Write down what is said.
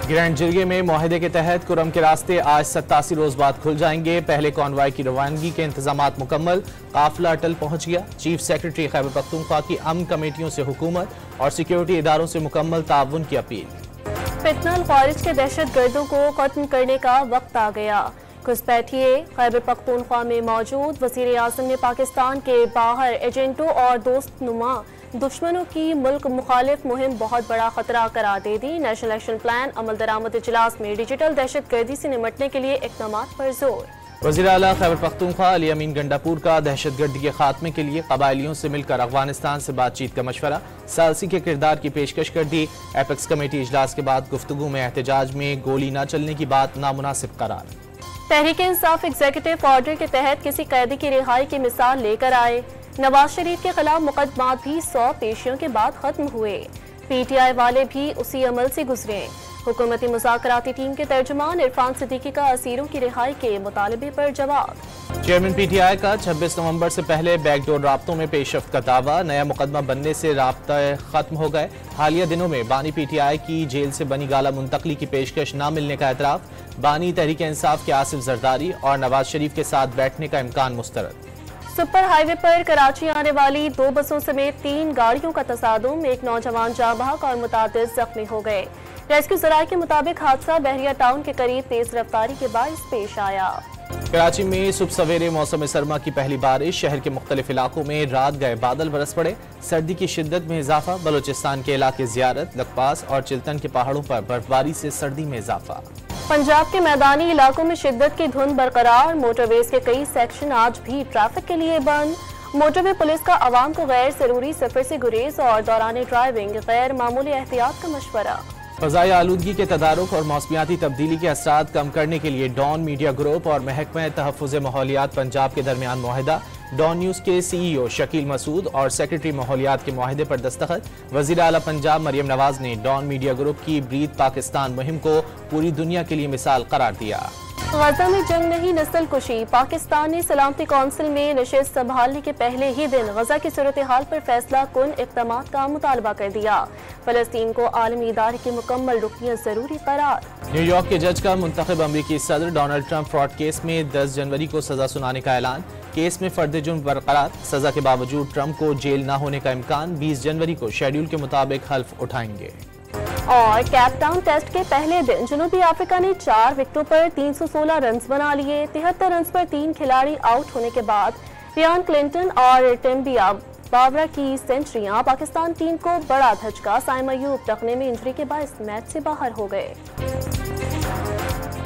Grand جرگے میں معاہدے کے تحت کرم کے راستے آج 87 روز بعد کھل جائیں گے۔ پہلے کانوائے کی روانگی کے انتظامات مکمل، قافلہ اٹل پہنچ گیا۔ چیف سیکرٹری خیبر پختونخوا کی امن کمیٹیوں سے حکومت اور سیکیورٹی اداروں سے مکمل تعاون کی اپیل۔ فتنہ الخوارج کے دہشت گردوں کو ختم کرنے کا وقت آ گیا۔ گھسپیٹھیے خیبر پختونخوا میں موجود وزیر اعظم نے پاکستان کے باہر ایجنٹوں اور دوست نما دشمنوں کی ملک مخالف مہم بہت بڑا خطرہ قرار دے دی۔ نیشنل ایکشن پلان عمل درآمد اجلاس میں ڈیجیٹل دہشت گردی سے نمٹنے کے لیے اقدامات پر زور۔ وزیر اعلیٰ خیبر پختونخوا علی امین گنڈاپور کا دہشت گردی کے خاتمے کے لیے قبائلیوں سے مل کر افغانستان سے بات چیت کا مشورہ، ثالثی کے کردار کی پیشکش کر دی۔ ایپیکس کمیٹی اجلاس کے بعد گفتگو میں احتجاج میں گولی نہ چلنے کی بات نامناسب قرار۔ تحریک انصاف ایگزیکٹو آرڈر کے تحت کسی قیدی کی رہائی کی مثال لے کر آئے۔ نواز شریف کے خلاف مقدمات بھی 100 پیشیوں کے بعد ختم ہوئے۔ پی ٹی آئی والے بھی اسی عمل سے گزرے۔ حکومتی مذاکراتی ٹیم کے ترجمان عرفان صدیقی کا اسیروں کی رہائی کے مطالبے پر جواب۔ چیئرمین پی ٹی آئی کا 26 نومبر سے پہلے بیک ڈور رابطوں میں پیش رفت کا دعویٰ، نیا مقدمہ بننے سے رابطہ ختم ہو گئے۔ حالیہ دنوں میں بانی پی ٹی آئی کی جیل سے بنی گالہ منتقلی کی پیشکش نہ ملنے کا اعتراف، بانی تحریک انصاف کے آصف زرداری اور نواز شریف کے ساتھ بیٹھنے کا امکان مسترد۔ سپر ہائی وے پر کراچی آنے والی 2 بسوں سمیت 3 گاڑیوں کا تصادم، ایک نوجوان جاں بحق اور متعدد زخمی ہو گئے۔ ریسکیو ذرائع کے مطابق حادثہ بحریہ ٹاؤن کے قریب تیز رفتاری کے باعث پیش آیا۔ کراچی میں صبح سویرے موسم سرما کی پہلی بارش، شہر کے مختلف علاقوں میں رات گئے بادل برس پڑے، سردی کی شدت میں اضافہ، بلوچستان کے علاقے زیارت، لکپاس اور چلتن کے پہاڑوں پر برفباری سے سردی میں اضافہ۔ پنجاب کے میدانی علاقوں میں شدت کی دھند برقرار، موٹر ویز کے کئی سیکشن آج بھی ٹریفک کے لیے بند۔ موٹر وے پولیس کا عوام کو غیر ضروری سفر سے گریز اور دوران ڈرائیونگ غیر معمولی احتیاط کا مشورہ۔ فضائی آلودگی کے تدارک اور موسمیاتی تبدیلی کے اثرات کم کرنے کے لیے ڈان میڈیا گروپ اور محکمہ تحفظ ماحولیات پنجاب کے درمیان معاہدہ، ڈان نیوز کے سی ای او شکیل مسعود اور سیکرٹری ماحولیات کے معاہدے پر دستخط۔ وزیر اعلیٰ پنجاب مریم نواز نے ڈان میڈیا گروپ کی بریتھ پاکستان مہم کو پوری دنیا کے لیے مثال قرار دیا۔ غزہ میں جنگ نہیں نسل کشی، پاکستان نے سلامتی کونسل میں نشست سنبھالنے کے پہلے ہی دن غزہ کی صورتحال پر فیصلہ کن اقدامات کا مطالبہ کر دیا۔ فلسطین کو عالمی ادارے کی مکمل رکنیت ضروری قرار۔ نیو یارک کے جج کا منتخب امریکی صدر ڈونلڈ ٹرمپ فراڈ کیس میں 10 جنوری کو سزا سنانے کا اعلان، کیس میں فرد جرم برقرار، سزا کے باوجود ٹرمپ کو جیل نہ ہونے کا امکان، 20 جنوری کو شیڈول کے مطابق حلف اٹھائیں گے۔ اور کیپ ٹاؤن ٹیسٹ کے پہلے دن جنوبی افریقہ نے 4 وکٹوں پر 316 رنز بنا لیے۔ 73 رنز پر 3 کھلاڑی آؤٹ ہونے کے بعد ریان کلنٹن اور ٹیمبیا باورا کی سنچریاں پاکستان ٹیم کو بڑا دھچکا، سائم ایوب ٹخنے میں انجری کے باعث میچ سے باہر ہو گئے۔